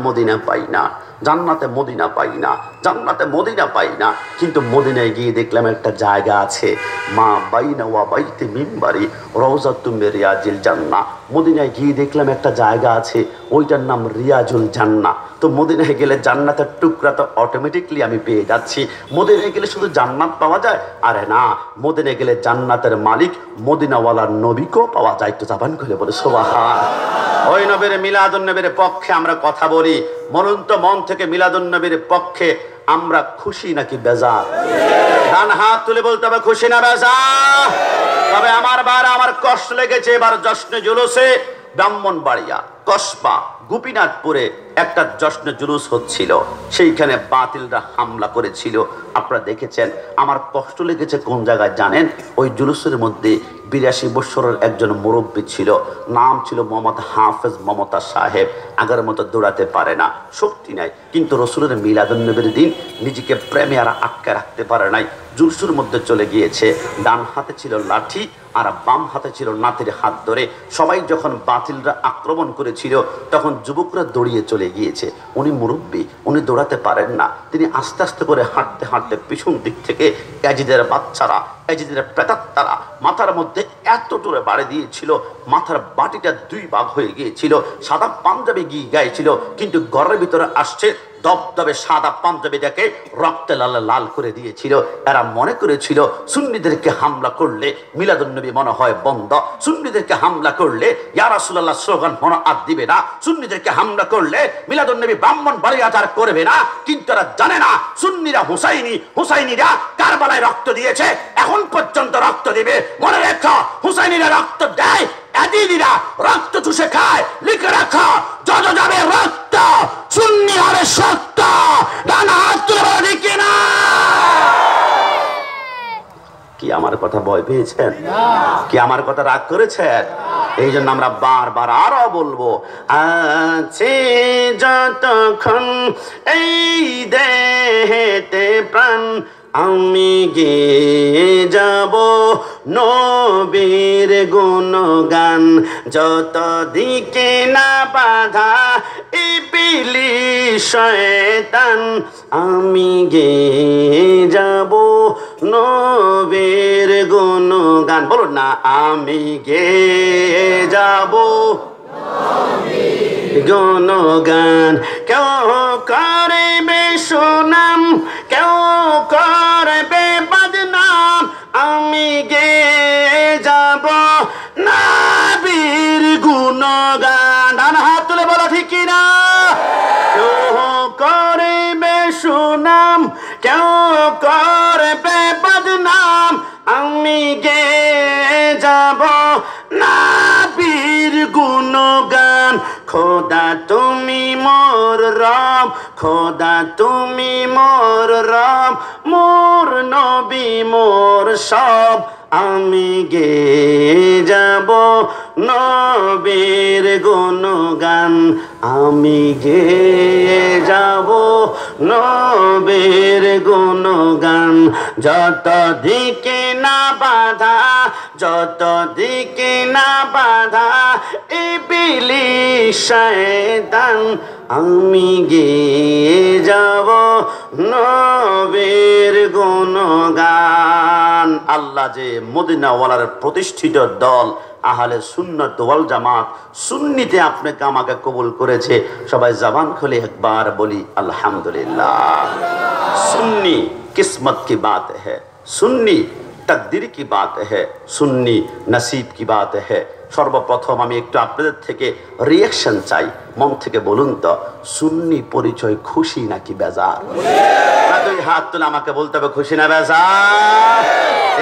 Medina পাই না, জান্নাতে Medina পাই না, জান্নাতে মদিনা পাই না, কিন্তু মদিনায় গিয়ে দেখলাম একটা জায়গা আছে, মা বাইনা ওয়া বাইতি মিম্বারি রওজাতুম মিন রিয়াজিল জান্নাহ। মদিনায় গিয়ে দেখলাম একটা জায়গা আছে, ওইটার নাম রিয়াজুল জান্নাহ। তো মদিনায় গেলে জান্নাতের টুকরা তো অটোমেটিকলি আমি পেয়ে যাচ্ছি। মদিনায় গেলে শুধু জান্নাত পাওয়া যায়? আরে না, মদিনায় গেলে জান্নাতের মালিক মদিনাওয়ালার নবীকেও পাওয়া যায়। তো জাবান খুলে বলে সুবহান। ওই নবীর মিলাদুন নবীর পক্ষে আমরা কথা বলি, বলুন তো মন থেকে মিলাদুন নবীর পক্ষে আমরা খুশি নাকি বেজার? ডান হাত তুলে বলতে হবে খুশি না বেজার? তবে আমার কষ্ট লেগেছে এবার জশ্নে জুলুসে ব্রাহ্মণবাড়িয়া, কসবা, গোপীনাথপুরে একটা জশ্নে জুলুস হচ্ছিল, সেইখানে বাতিলরা হামলা করেছিল, আপনারা দেখেছেন। আমার কষ্ট লেগেছে কোন জায়গায় জানেন? ওই জুলুসের মধ্যে 82 বছরের একজন মুরব্বী ছিল, নাম ছিল মোহাম্মদ হাফেজ মমতা সাহেব। আগের মতো দৌড়াতে পারে না, শক্তি নাই, কিন্তু রসুলের মিলাদুন নবীর দিন নিজেকে প্রেমে আর আটকে রাখতে পারে নাই, জুলুসের মধ্যে চলে গিয়েছে। ডান হাতে ছিল লাঠি আর বাম হাতে ছিল নাতির হাত ধরে। সবাই যখন বাতিলরা আক্রমণ করেছিল তখন যুবকরা দৌড়িয়ে চলে গিয়েছে। উনি মুরব্বী, উনি দৌড়াতে পারেন না, তিনি আস্তে আস্তে করে হাঁটতে হাঁটতে পিছন দিক থেকে এজিদের বাচ্চারা, এজিদের প্রেতাত্মারা মাথার মধ্যে এত জোরে বাড়ি দিয়েছিল, মাথার বাটিটা 2 ভাগ হয়ে গিয়েছিল। সাদা পাঞ্জাবি গিয়ে গায়েছিল, কিন্তু ঘরের ভিতরে আসছে দবদবে সাদা পাঞ্জাবিটাকে রক্তে লাল লাল করে দিয়েছিল। এরা মনে করেছিল সুন্নিদেরকে হামলা করলে মিলাদুন নবী মনে হয় বন্ধ, সুন্নিদেরকে হামলা করলে ইয়া রাসূলুল্লাহ স্লোগান মনে আর দিবে না, সুন্নিদেরকে হামলা করলে মিলাদুন নবী ব্রাহ্মণবাড়িয়া আর করবে না। কিন্তু এরা জানে না সুন্নিরা হুসাইনিরা কারবালায় রক্ত দিয়েছে, এখন পর্যন্ত রক্ত দিবে। মনে রেখো, হুসাইনিরা রক্ত দেয়, এজিদিরা রক্ত চুষে খায়। লিখে রাখো, যত যাবে রক্ত সুন্নি হবে সত্য। ডান হাত তুলে বলো ঠিক কিনা? কি আমার কথা ভয় পেয়েছেন? কি আমার কথা রাগ করেছেন? এই জন্য আমরা বারবার আরো বলবো, আছে যতক্ষণ এই দেহেতে প্রাণ, আমি গেয়ে যাব নবীর গুণগান। যত দিকে না বাধা ইবলিস শয়তান, আমি গেয়ে যাব নবীর গুণগান। বলুন না, আমি গেয়ে যাব গুণগান। কেউ করবে সুনাম, কেউ করবে বদনাম, আমি গেয়ে যাব নবীর গুণগান। ডান হাত তুলে বলো ঠিক কিনা? কেউ করবে সুনাম, কেউ করবে বদনাম, আমি গেয়ে যাব নবীর গুণগান। খোদা তুমি মোর রব, খোদা তুমি মোর রব, মোর নবী মোর সব, আমি গেয়ে যাব নবীর গুণগান। আমি গেয়ে যাব নবীর গুণগান। যত দিকে না বাধা, যত দিকে না বাধা ইবলিস শয়তান, আমি গেয়ে যাব নবীর গুণগান। আল্লাহ যে মদিনাওয়ালার প্রতিষ্ঠিত দল আহলে সুন্নাত ওয়াল জামাত, সুন্নিতে আপনাকে আমাকে কবুল করেছে। সবাই জবান খুলে একবার বলি আলহামদুলিল্লাহ। সুন্নি কিসমত কি বাত হ্যায়, সুন্নি তকদির কি বাত হ্যায়, সুন্নি নসিব কি বাত হ্যায়। সর্বপ্রথম আমি একটু আপনাদের থেকে রিয়াকশন চাই, মন থেকে বলুন তো, সুন্নি পরিচয় খুশি নাকি বেজার? দুই হাত তুলে আমাকে বলতে হবে খুশি না বেজার।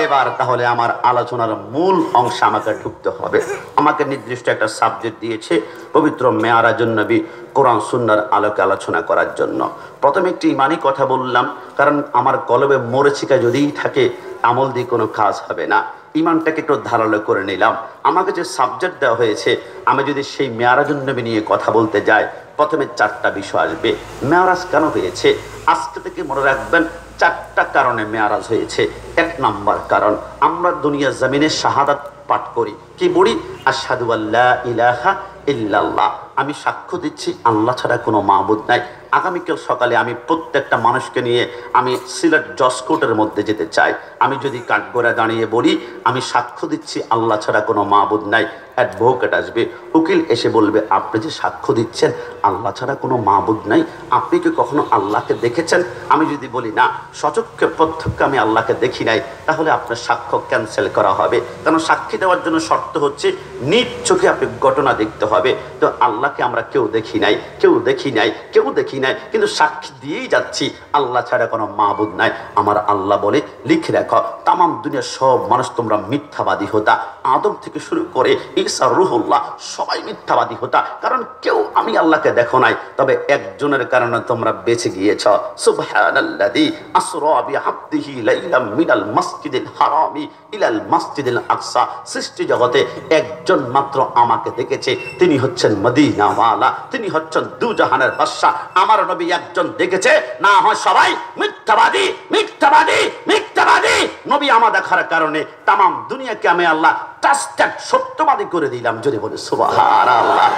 এবার তাহলে আমার আলোচনার মূল অংশে আমাকে ঢুকতে হবে। আমাকে নির্দিষ্ট একটা সাবজেক্ট দিয়েছে পবিত্র মেয়ারাজুন নবী, কোরআন সুন্নাহর আলোকে আলোচনা করার জন্য। প্রথমে একটি ইমানি কথা বললাম, কারণ আমার কলবে মরিচিকা যদিই থাকে আমল দিয়ে কোনো কাজ হবে না। ইমানটাকে একটু ধারালো করে নিলাম। আমাকে যে সাবজেক্ট দেওয়া হয়েছে, আমি যদি সেই মেয়ারাজুন নবী নিয়ে কথা বলতে যাই, প্রথমে 4টা বিষয় আসবে। মেয়ারাজ কেন হয়েছে আজকে থেকে মনে রাখবেন, 4টা কারণে মেয়ারাজ হয়েছে। 1 নম্বর কারণ, আমরা দুনিয়া জমিনে শাহাদাত পাঠ করি, কি বলি? আশহাদু আল্লা ইলাহা ইল্লাল্লাহ, আমি সাক্ষ্য দিচ্ছি আল্লাহ ছাড়া কোনো মাবুদ নাই। আগামীকাল সকালে আমি প্রত্যেকটা মানুষকে নিয়ে আমি সিলেট জসকোটের মধ্যে যেতে চাই। আমি যদি কাঠগড়ায় দাঁড়িয়ে বলি আমি সাক্ষ্য দিচ্ছি আল্লাহ ছাড়া কোনো মাবুদ নাই, অ্যাডভোকেট আসবে, উকিল এসে বলবে আপনি যে সাক্ষ্য দিচ্ছেন আল্লাহ ছাড়া কোনো মাবুদ নাই, আপনি কি কখনো আল্লাহকে দেখেছেন? আমি যদি বলি না, সচক্ষে প্রত্যক্ষ আমি আল্লাহকে দেখি নাই, তাহলে আপনার সাক্ষ্য ক্যান্সেল করা হবে। কারণ সাক্ষী দেওয়ার জন্য শর্ত হচ্ছে নিজ চোখে আপনি ঘটনা দেখতে হবে। তো আল্লাহকে আমরা কেউ দেখি নাই, কেউ দেখি নাই, কেউ দেখি নাই, কিন্তু সাক্ষী দিয়েই যাচ্ছি আল্লাহ ছাড়া কোনো মাবুদ নাই। আমার আল্লাহ বলে লিখে রাখো, তাম দুনিয়ার সব মানুষ তোমরা মিথ্যাবাদী হতা, আদম থেকে শুরু করে ঈসা রুহুল্লাহ সবাই মিথ্যাবাদী হতা, কারণ কেউ আমি আল্লাহকে দেখো নাই, তবে একজনের কারণে তোমরা বেঁচে গিয়েছ। সুবহানাল্লাযী আসরা বিআবদিহি লাইলাম মিনাল মাসজিদিল হারামি ইলাল মাসজিদিল আকসা। সৃষ্টি জগতে একজন মাত্র আমাকে দেখেছে, তিনি হচ্ছেন মদিনাওয়ালা, তিনি হচ্ছেন দুজাহানের বাদশা। আমার নবী একজন দেখেছে, না হয় সবাই মিথ্যাবাদী, মিথ্যাবাদী, মিথ্যাবাদী। নবী আমার দেখার কারণে তাম দুনিয়াকে আমি আল্লাহ টাস্টাক সত্যবাদী করে দিলাম। যদি বলি সুবহানাল্লাহ।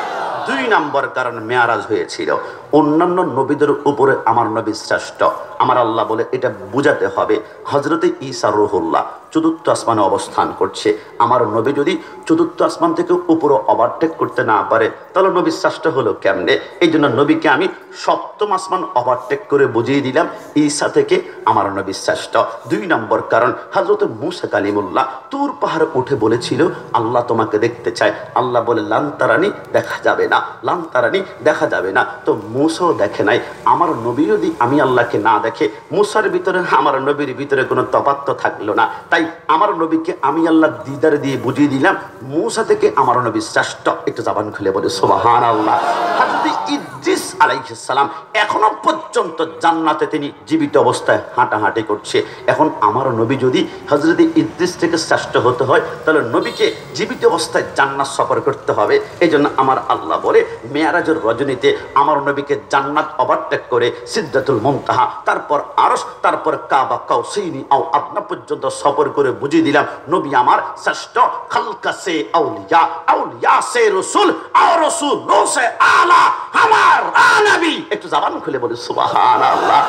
2 নম্বর কারণ মেয়ারাজ হয়েছিল। অন্যান্য নবীদের উপরে আমার নবী শ্রেষ্ঠ। আমার আল্লাহ বলে এটা বুঝাতে হবে। হযরতে ঈসা রুহুল্লাহ 4র্থ আসমানে অবস্থান করছে। আমার নবী যদি 4র্থ আসমান থেকে উপরে ওভারটেক করতে না পারে তাহলে নবী শ্রেষ্ঠ হলো কেমনে? এই জন্য নবীকে আমি 7ম আসমান ওভারটেক করে বুঝিয়ে দিলাম ঈসা থেকে আমার নবী শ্রেষ্ঠ। 2 নম্বর কারণ হযরত মূসা কালিমুল্লাহ তুর পাহাড়ে উঠে বলেছিল আল্লাহ তোমাকে দেখতে চায়। আল্লাহ বলে লান তারানি, দেখা যাবে না, লান তারানি, দেখা যাবে না। তো মূসাও দেখে নাই। আমার নবী যদি আমি আল্লাহকে না দেখে, মূসার ভিতরে আমার নবীর ভিতরে কোনো তফাৎ থাকলো না। তাই আমার নবীকে আমি আল্লাহ দিদার দিয়ে বুঝিয়ে দিলাম মূসা থেকে আমার নবী শ্রেষ্ঠ। একটু জবান খুলে বলে সুবহানাল্লাহ। হযরত ইদ্রিস আলাইহিস সালাম এখনো পর্যন্ত জান্নাতে তিনি জীবিত অবস্থায় হাঁটাহাঁটি করছে। এখন আমার নবী যদি হযরত ইদ্রিস থেকে শ্রেষ্ঠ হতে হয় তাহলে নবীকে জীবিত অবস্থায় জান্নাত সফর করতে হবে। এই জন্য আমার আল্লাহ বলে মেয়ারাজের রজনীতে আমার নবীকে জান্নাত ওভারটেক করে সিদরাতুল মুনতাহা, তারপর আরশ, তারপর কাবা কাউসাইনি আও আদনা পর্যন্ত সফর করে বুঝিয়ে দিলাম নবী আমার শ্রেষ্ঠ। খালকা সে আউলিয়া, আউলিয়া সে রাসূল, আর রাসূল সে আলা আমার নবী। একটু জবান খুলে বলে সুবহানাল্লাহ।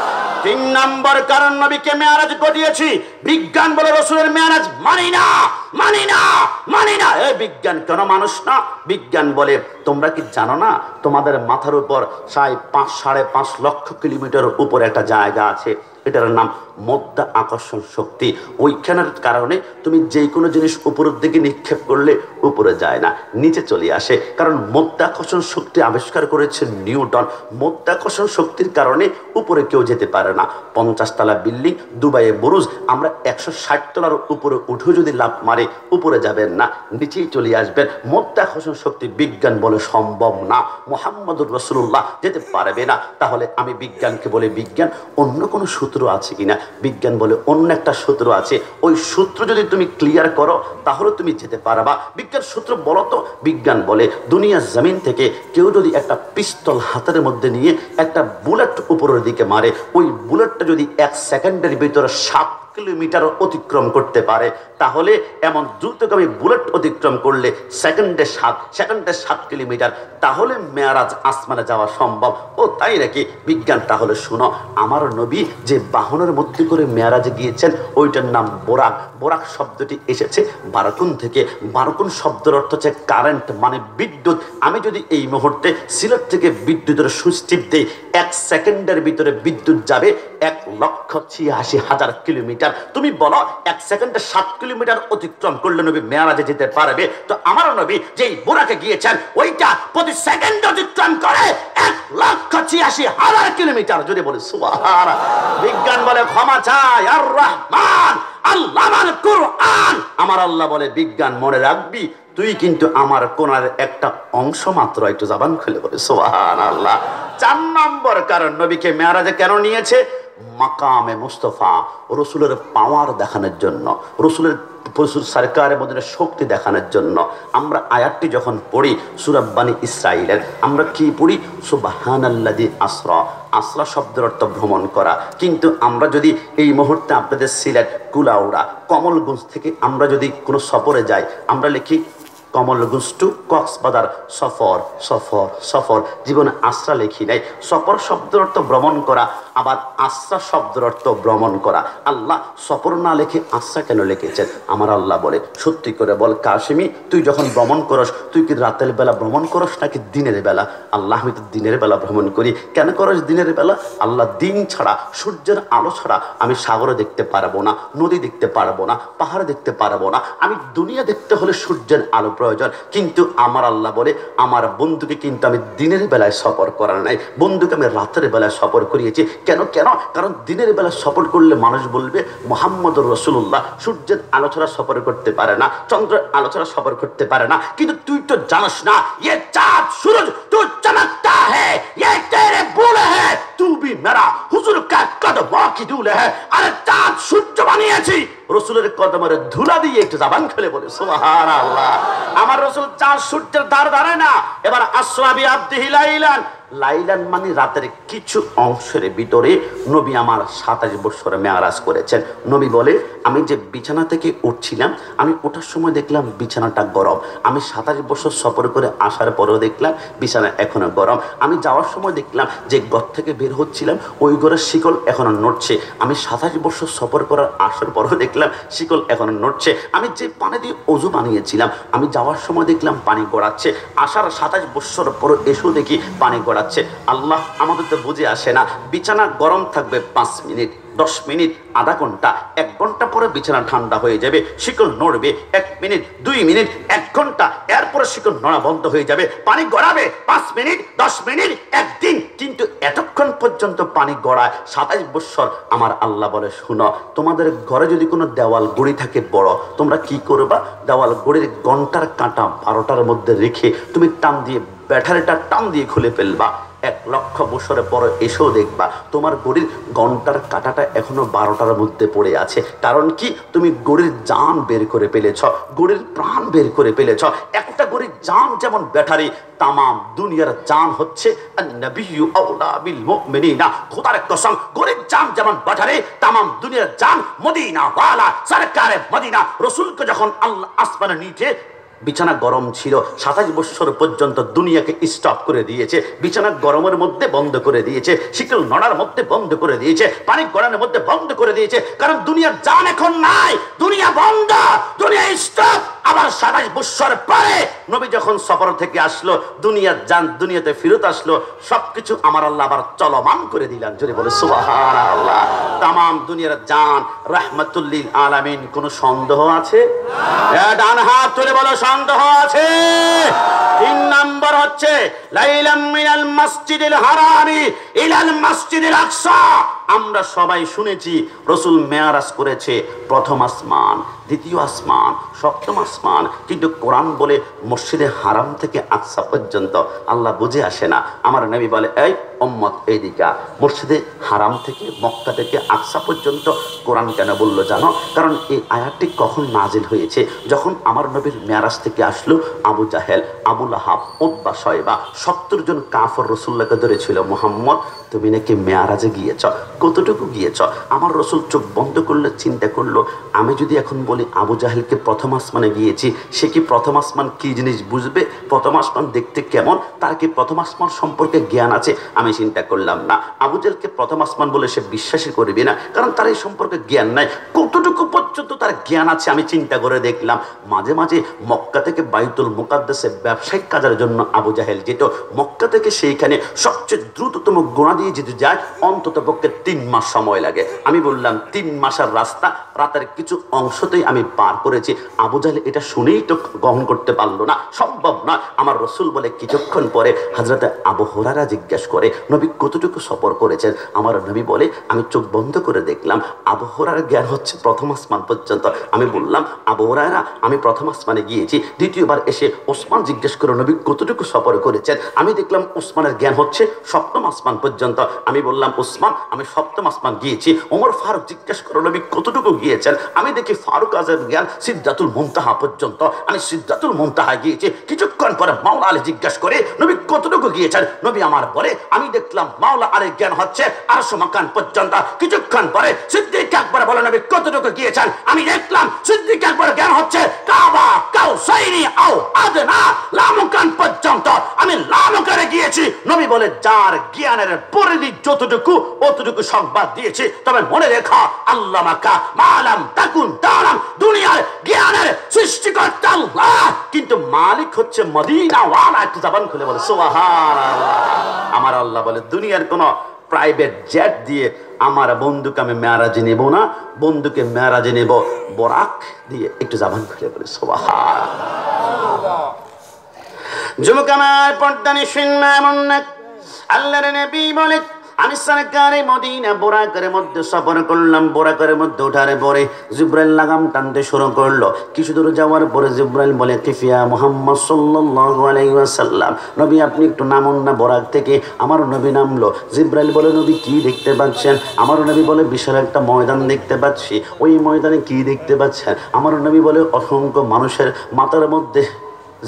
3 নম্বর কারণ নবীকে মেয়ারাজ ঘটিয়েছি। বিজ্ঞান বলে রাসূলের মেয়ারাজ মানি না, মানি না, মানি না। এই বিজ্ঞান কেন মানুষ না? বিজ্ঞান বলে তোমরা কি জানো না তোমাদের মাথার উপর 5.5 লক্ষ কিলোমিটার উপর একটা জায়গা আছে, এটার নাম মধ্যা আকর্ষণ শক্তি। ওইখানের কারণে তুমি যে কোনো জিনিস উপরের দিকে নিক্ষেপ করলে উপরে যায় না, নিচে চলে আসে। কারণ মধ্যাকর্ষণ শক্তি আবিষ্কার করেছে নিউটন। মধ্যাকর্ষণ শক্তির কারণে উপরে কেউ যেতে পারে না। 50 তলা বিল্ডিং, দুবাইয়ে বুরুজ, আমরা 160 তলার উপরে উঠেও যদি লাফ মারে উপরে যাবেন না, নিচেই চলে আসবেন। মধ্যাকর্ষণ শক্তি বিজ্ঞান বলে সম্ভব না, মুহাম্মদুর রাসূলুল্লাহ যেতে পারবে না। তাহলে আমি বিজ্ঞানকে বলে বিজ্ঞান অন্য কোনো সূত্র আছে কিনা? বিজ্ঞান বলে অন্য একটা সূত্র আছে, ওই সূত্র যদি তুমি ক্লিয়ার করো তাহলে তুমি যেতে পারবা। বিজ্ঞান সূত্র বলো তো। বিজ্ঞান বলে দুনিয়ার জমিন থেকে কেউ যদি একটা পিস্তল হাতের মধ্যে নিয়ে একটা বুলেট উপরের দিকে মারে, ওই বুলেটটা যদি 1 সেকেন্ডের ভিতরে 7 কিলোমিটার অতিক্রম করতে পারে, তাহলে এমন দ্রুতগামী বুলেট অতিক্রম করলে সেকেন্ডে 7 কিলোমিটার, তাহলে মেয়ারাজ আসমানে যাওয়া সম্ভব। ও তাই নাকি? বিজ্ঞান তাহলে শুনো, আমার নবী যে বাহনের মধ্যে করে মেয়ারাজে গিয়েছেন ওইটার নাম বোরাক। বোরাক শব্দটি এসেছে বারকুন থেকে। বারকুন শব্দের অর্থ হচ্ছে কারেন্ট, মানে বিদ্যুৎ। আমি যদি এই মুহূর্তে সিলেট থেকে বিদ্যুতের সুইচ টিপ দিই, 1 সেকেন্ডের ভিতরে বিদ্যুৎ যাবে 1,86,000 কিলোমিটার। তুমি বলো 1 সেকেন্ডে 7 কিলোমিটার অতিক্রম করলে নবী মেয়ারাজে যেতে পারবে? তো আমার নবী যেই বোরাকে গিয়েছেন ওইটা প্রতি সেকেন্ড অতিক্রম করে 1,86,000 কিলোমিটার। যদি বলি সুবহানাল্লাহ। বিজ্ঞান বলে ক্ষমা চায় আর রহমান আল্লামাল কুরআন। আমার আল্লাহ বলে বিজ্ঞান মনে রাখবি তুই কিন্তু আমার কোনার একটা অংশ মাত্র। একটু জবান খুলে বলে সুবহানাল্লাহ। 4 নম্বর কারণ নবীকে মেয়ারাজে কেন নিয়েছে? মাকামে মুস্তাফা, রসুলের পাওয়ার দেখানোর জন্য, রসুলের সরকারের মধ্যে শক্তি দেখানোর জন্য। আমরা আয়াতটি যখন পড়ি সূরা বনী ইসরাঈলের, আমরা কি পড়ি? সুবহানাল্লাযী আসরা। আসরা শব্দের অর্থ ভ্রমণ করা। কিন্তু আমরা যদি এই মুহূর্তে আপনাদের সিলেট, কুলাউড়া, কমলগঞ্জ থেকে আমরা যদি কোনো সফরে যাই, আমরা লিখি কমলগুষ্টু কক্সবাজার সফর সফর সফর, জীবনে আশ্রা লেখি নাই। সফর শব্দের অর্থ ভ্রমণ করা, আবার আশ্রা শব্দের অর্থ ভ্রমণ করা। আল্লাহ সফর না লিখে আশ্রা কেন লিখেছেন? আমার আল্লাহ বলে, সত্যি করে বল কাশিমি, তুই যখন ভ্রমণ করস তুই কি রাতের বেলা ভ্রমণ করস নাকি দিনের বেলা? আল্লাহ, আমি তো দিনের বেলা ভ্রমণ করি। কেন করস দিনের বেলা? আল্লাহ, দিন ছাড়া, সূর্যের আলো ছাড়া আমি সাগরে দেখতে পারবো না, নদী দেখতে পারবো না, পাহাড় দেখতে পারবো না। আমি দুনিয়া দেখতে হলে সূর্যের আলো প্রয়োজন। কিন্তু আমার আল্লাহ বলে, আমার বন্ধুকে কিন্তু আমি দিনের বেলায় সফর করার নাই, বন্ধুকে আমি রাতের বেলায় সফর করিয়েছি। কেন কেন? কারণ দিনের বেলা সফর করলে মানুষ বলবে মুহাম্মদুর রাসূলুল্লাহ সূর্যের আলো ছাড়া সফর করতে পারে না, চন্দ্রের আলো ছাড়া সফর করতে পারে না। কিন্তু তুই তো জানিস না, ये चाँद सूरज तू चमकता है, ये तेरे भूल है, तू भी मेरा हुजूर का कदमों की धूल है। अरे चाँद সূর্য বানিয়েছি, রসুলের কদমের ধুলা দিয়ে একটু জাবান খুলে বলে সুবহানাল্লাহ। আমার রসুল চাঁদ সূর্যের ধার ধারে না। এবার আসরাবি আব্দিহি লাইলান, লাইলান মানে রাতের কিছু অংশের ভিতরে নবী আমার 27 বছর মেয়ারাজ করেছেন। নবী বলে, আমি যে বিছানা থেকে উঠছিলাম, আমি ওঠার সময় দেখলাম বিছানাটা গরম। আমি 27 বছর সফর করে আসার পরেও দেখলাম বিছানা এখনো গরম। আমি যাওয়ার সময় দেখলাম যে ঘর থেকে বের হচ্ছিলাম ওই ঘরের শিকল এখনো নড়ছে। আমি 27 বছর সফর করার আসার পরেও দেখলাম শিকল এখনো নড়ছে। আমি যে পানি দিয়ে অজু বানিয়েছিলাম, আমি যাওয়ার সময় দেখলাম পানি গড়াচ্ছে। আসার 27 বছর পরে এসেও দেখি পানি গড়াচ্ছে। আল্লাহ, আমাদের তো বুঝে আসে না, বিছানা গরম থাকবে 5 মিনিট, 10 মিনিট, আধা ঘন্টা, 1 ঘন্টা পরে বিছানা ঠান্ডা হয়ে যাবে, শিকল নড়বে 1 মিনিট, 2 মিনিট, 1 ঘন্টা, এরপরে শিকল নড়া বন্ধ হয়ে যাবে। পানি গড়াবে 5 মিনিট, 10 মিনিট, 1 দিন, কিন্তু এতক্ষণ পর্যন্ত পানি গড়ায় 27 বছর। আমার আল্লাহ বলে, শুনো, তোমাদের ঘরে যদি কোনো দেওয়াল গড়ি থাকে বড়, তোমরা কি করবা? দেওয়াল গড়ির ঘন্টার কাঁটা 12টার মধ্যে রেখে তুমি টান দিয়ে, ব্যাটারিটা টান দিয়ে খুলে ফেলবা। 1 লক্ষ বছরের পরে এসেও দেখবা তোমার গড়ির ঘন্টার কাঁটাটা এখনো 12টার মধ্যে পড়ে আছে। কারণ কি? তুমি গড়ির জান বের করে ফেলেছ, গড়ির প্রাণ বের করে ফেলেছ। একটা গড়ির জান যেমন ব্যাটারি, তামাম দুনিয়ার জান হচ্ছে আন-নাবিয়্যু আওলা বিল মুমিনিনা। খোদার কসম, গড়ির জান যেমন ব্যাটারি, তামাম দুনিয়ার জান মদিনা ওয়ালা সরকারে মদিনা। রাসূলকে যখন আল্লাহ আসমানে নিচে, বিছানা গরম ছিল, 27 বছর পর্যন্ত দুনিয়াকে স্টপ করে দিয়েছে, বিছানা গরমের মধ্যে বন্ধ করে দিয়েছে, শিকল নড়ার মধ্যে বন্ধ করে দিয়েছে, পানি গড়ানোর মধ্যে বন্ধ করে দিয়েছে। কারণ দুনিয়ার জান এখন নাই, দুনিয়া বন্ধ, দুনিয়া স্টপ। আবার 27 বছর পরে নবী যখন সফর থেকে আসলো, দুনিয়ার জান দুনিয়াতে ফেরত আসলো, সবকিছু আমার আল্লাহ আবার চলমান করে দিলেন। যদি বলে সুবহানাল্লাহ। তামাম দুনিয়ার জান রাহমাতুল লিল আলামিন। কোনো সন্দেহ আছে? ডান হাত তুলে বলো, সন্দেহ আছে? 3 নাম্বার হচ্ছে লাইলাম মিনাল মসজিদিল হারামি ইলাল মসজিদিল আকসা। আমরা সবাই শুনেছি রাসূল মেয়ারাজ করেছে প্রথম আসমান, দ্বিতীয় আসমান, সপ্তম আসমান। কিন্তু কোরআন বলে মসজিদে হারাম থেকে আকসা পর্যন্ত। আল্লাহ বুঝে আসে না। আমার নবী বলে, এই উম্মত এদিকে, মসজিদে হারাম থেকে, মক্কা থেকে আকসা পর্যন্ত কোরআন কেন বললো জানো? কারণ এই আয়াতটি কখন নাজিল হয়েছে? যখন আমার নবীর মেয়ারাজ থেকে আসলো আবু জাহেল, আবু লাহাব, উতবা, শয়বা, 70 জন কাফর রাসূলুল্লাহকে ধরেছিল, মুহাম্মদ তুমি নাকি মেয়ারাজে গিয়েছ, কতটুকু গিয়েছ? আমার রাসূল চোখ বন্ধ করলে চিন্তা করলো, আমি যদি এখন বলি আবু জাহেলকে প্রথম আসমানে গিয়েছি, সে কি প্রথম আসমান কি জিনিস বুঝবে? প্রথম আসমান দেখতে কেমন? তার কি প্রথম আসমান সম্পর্কে জ্ঞান আছে? আমি চিন্তা করলাম না, আবু জাহেলকে প্রথম আসমান বলে সে বিশ্বাসই করবে না, কারণ তার এই সম্পর্কে জ্ঞান নাই। কতটুকু পর্যন্ত তার জ্ঞান আছে আমি চিন্তা করে দেখলাম। মাঝে মাঝে মক্কা থেকে বাইতুল মুকাদ্দাসে ব্যবসায়িক কাজের জন্য আবু জাহেল যেত। মক্কা থেকে সেইখানে সবচেয়ে দ্রুততম গোনা দিয়ে যেতে যায় অন্তত পক্ষে 3 মাস সময় লাগে। আমি বললাম 3 মাসের রাস্তা রাতের কিছু অংশতেই আমি পার করেছি। আবু জাহেল এটা শুনেই তো গ্রহণ করতে পারলো না, সম্ভব নয়। আমার রাসূল বলে, কিছুক্ষণ পরে হযরতে আবু হুরায়রা জিজ্ঞেস করে, নবী কতটুকু সফর করেছেন? আমার নবী বলে, আমি চোখ বন্ধ করে দেখলাম আবু হুরায়রার জ্ঞান হচ্ছে প্রথম আসমান পর্যন্ত। আমি বললাম, আবু হুরায়রা আমি প্রথম আসমানে গিয়েছি। দ্বিতীয়বার এসে ওসমান জিজ্ঞেস করে, নবী কতটুকু সফর করেছেন? আমি দেখলাম ওসমানের জ্ঞান হচ্ছে 7ম আসমান পর্যন্ত। আমি বললাম, ওসমান আমি সপ্তম আসমান গিয়েছি। ওমর ফারুক জিজ্ঞেস করো নবী কতটুকু গিয়েছেন? আমি দেখি ফারুক আজম জ্ঞান সিদ্ধাতুল মুনতাহা পর্যন্ত। আমি সিদ্ধাতুল মুনতাহা গিয়েছি। কিছুক্ষণ পরে মাওলা আলী জিজ্ঞেস করে নবী কতটুকু গিয়েছেন? নবী আমার বলে আমি দেখলাম মাওলা আলীর জ্ঞান হচ্ছে আরশ মাকান পর্যন্ত। কিছুক্ষণ পরে সিদ্দিক আকবর বলে নবী কতটুকু গিয়েছেন? আমি দেখলাম সিদ্দিক আকবর জ্ঞান হচ্ছে কাবা কাউসাইনি আও আদনা লামকান পর্যন্ত। আমি লামকানে গিয়েছি। নবী বলে যার জ্ঞানের পরিধি যতটুকু অতটুকু সংবাদ দিয়েছি। তবে মনে রেখো আল্লাহ মাকা মালাম তাকুন তালাম, দুনিয়ার জ্ঞানের সৃষ্টিকর্তা আল্লাহ, কিন্তু মালিক হচ্ছে মদিনা ওয়ালা। একটু জবান খুলে বলে সুবহানাল্লাহ। আমার আল্লাহ বলে দুনিয়ার কোন প্রাইভেট জেট দিয়ে আমার বন্ধুকে আমি মেরাজে নেব না, বন্ধুকে মেরাজে নেব বরাক দিয়ে। একটু জবান খুলে বলে সুবহানাল্লাহ। যুবক আমার পর্দা নিশিন এমন না, আল্লাহর নবী বলে আমি সরকারে মদিনা বোরাকের মধ্যে সফর করলাম। বোরাকের মধ্যে ওঠার পরে জিব্রাইল লাগাম টানতে শুরু করলো। কিছু দূর যাওয়ার পরে জিব্রাইল বলে কিফিয়া মুহাম্মদ সাল্লাল্লাহু আলাইহি ওয়াসাল্লাম, নবী আপনি একটু নামুন না বোরাক থেকে। আমার নবী নামলো। জিব্রাইল বলে নবী কি দেখতে পাচ্ছেন? আমার নবী বলে বিশাল একটা ময়দান দেখতে পাচ্ছি। ওই ময়দানে কি দেখতে পাচ্ছেন? আমার নবী বলে অসংখ্য মানুষের মাথার মধ্যে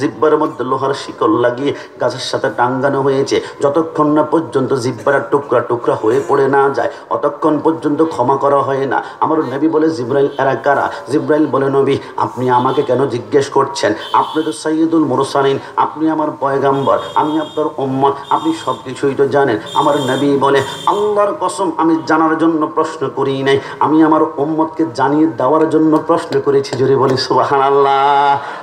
জিব্বার মধ্যে লোহার শিকল লাগিয়ে গাছের সাথে টাঙ্গানো হয়েছে। যতক্ষণ না পর্যন্ত জিব্বার টুকরা টুকরা হয়ে পড়ে না যায় অতক্ষণ পর্যন্ত ক্ষমা করা হয় না। আমার নবী বলে জিব্রাইল এরা কারা? জিব্রাইল বলে নবী আপনি আমাকে কেন জিজ্ঞেস করছেন? আপনি তো সাইয়্যিদুল মুরসালিন, আপনি আমার পয়গাম্বর, আমি আপনার উম্মত, আপনি সব কিছুই তো জানেন। আমার নবী বলে আল্লাহর কসম আমি জানার জন্য প্রশ্ন করি নাই, আমি আমার উম্মতকে জানিয়ে দেওয়ার জন্য প্রশ্ন করেছি। জোরে বলি সুবহানাল্লাহ।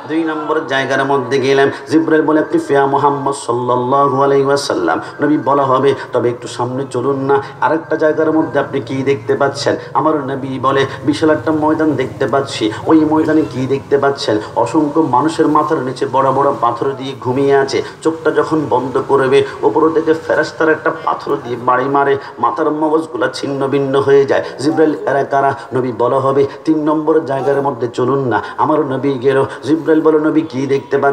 2 নম্বর জায়গার মধ্যে গেলাম। জিব্রাইল বলে কিফিয়া মুহাম্মদ সাল্লাল্লাহু আলাইহি ওয়াসাল্লাম, নবী বলা হবে তবে একটু সামনে চলুন না, আরেকটা জায়গার মধ্যে আপনি কি দেখতে পাচ্ছেন? আমার নবী বলে বিশাল একটা ময়দান দেখতে পাচ্ছি। ওই ময়দানে কি দেখতে পাচ্ছেন? অসংখ্য মানুষের মাথার নিচে বড় বড় পাথর দিয়ে ঘুমিয়ে আছে। চোখটা যখন বন্ধ করবে উপর থেকে ফেরেশতার একটা পাথর দিয়ে বাড়ি মারে, মাথার মগজগুলা ছিন্ন ভিন্ন হয়ে যায়। জিব্রাইল এরা কারা? নবী বলা হবে 3 নম্বর জায়গার মধ্যে চলুন না। আমার নবী গেল। জিব্রাইল বলে নবী কি দেখতে পাচ্ছেন?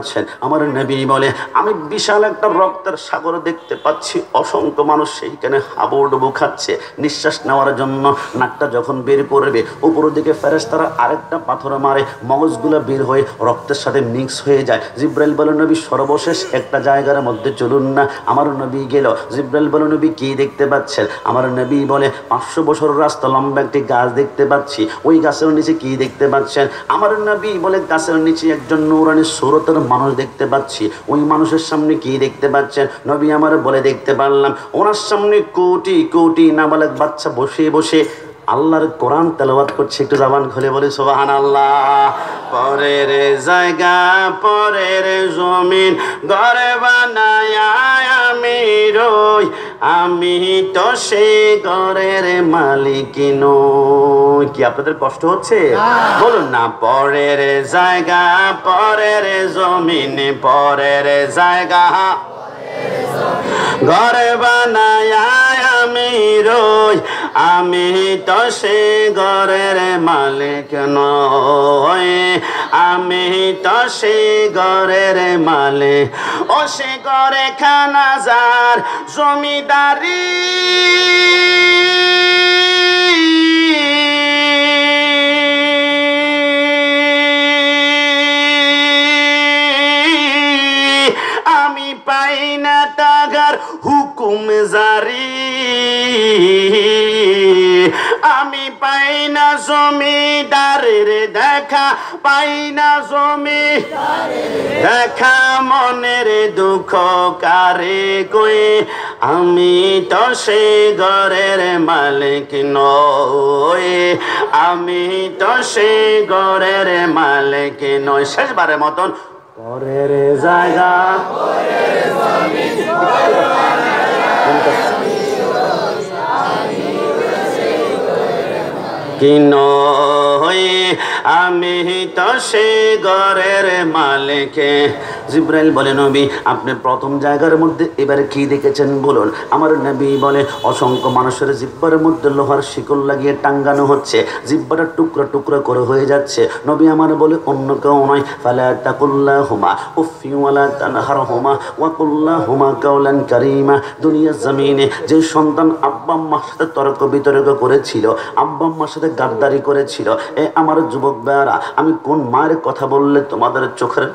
আমার নবী বলে আমি বিশাল একটা রক্তের সাগর দেখতে পাচ্ছি। অসংখ্য মানুষ সেইখানে হাবুডুবু খাচ্ছে নিঃশ্বাস নেওয়ার জন্য। নাকটা যখন বের করবে উপর দিকে ফেরেশতারা আরেকটা পাথর মারে, মগজগুলো বের হয়ে রক্তের সাথে মিক্স হয়ে যায়। জিব্রাইল বলে নবী সর্বশেষ একটা জায়গার মধ্যে চলুন না। আমার নবী গেল। জিব্রাইল বলে নবী কি দেখতে পাচ্ছেন? আমার নবী বলে 500 বছর রাস্তা লম্বা একটি গাছ দেখতে পাচ্ছি। ওই গাছের নিচে কি দেখতে পাচ্ছেন? আমার নবী বলে গাছের নিচে একজন নূরানী সুরতের মানুষ দেখতে পাচ্ছি। ওই মানুষের সামনে কি দেখতে পাচ্ছেন? নবী আমার বলে দেখতে পারলাম ওনার সামনে কোটি কোটি নাবালক বাচ্চা বসে বসে আল্লাহর কোরআন তেলাওয়াত করছে। একটু জবান খুলে বলে সুবহানাল্লাহ। পরের জায়গা পরের জমিন ঘরে বানায় আমি রই, আমি তো সেই ঘরের মালিক নই। কি আপনাদের কষ্ট হচ্ছে? বলুন না। পরের জায়গা পরের জমিন পরের জায়গা ঘরে বানায় আমি রই, আমি তো সে ঘরের মালিক নই, আমি তো সে ঘরের মালিক। ও সে ঘরে খানা যার জমিদারি, আমি পাই না টাকার হুকুম জারি, আমি পাই না জমিদারের দেখা, পাই না জমি দেখা, মনের দুঃখ কারে কই, আমি তো সে ঘরের মালিক নই, আমি তো সে ঘরের মালিক নই। শেষবারের মতন পরের জায়গা কি নই, আমি তো সে ঘরের মালিক জিব্রাইল বলে নবী আপনি প্রথম জায়গার মধ্যে এবারে কি দেখেছেন বলুন। আমার নবী বলে অসংখ্য মানুষের জিব্বার মধ্যে লোহার শিকল লাগিয়ে টাঙ্গানো হচ্ছে, জিব্বাটা টুকরা টুকরা করে হয়ে যাচ্ছে। নবী আমার বলে অন্য কেউ নয়, ফালা তাকুল্লাহুমা উফি ওয়ালা তানহারহুমা ওয়া কুল্লাহুমা কাওলান কারীমা। দুনিয়ার জমিনে যে সন্তান আব্বা আম্মার সাথে তর্ক বিতর্ক করেছিল, আব্বা আম্মার সাথে গাদ্দারি করেছিল, এ আমার যুবক ভাইয়ারা, আমি কোন মায়ের কথা বললে তোমাদের চোখের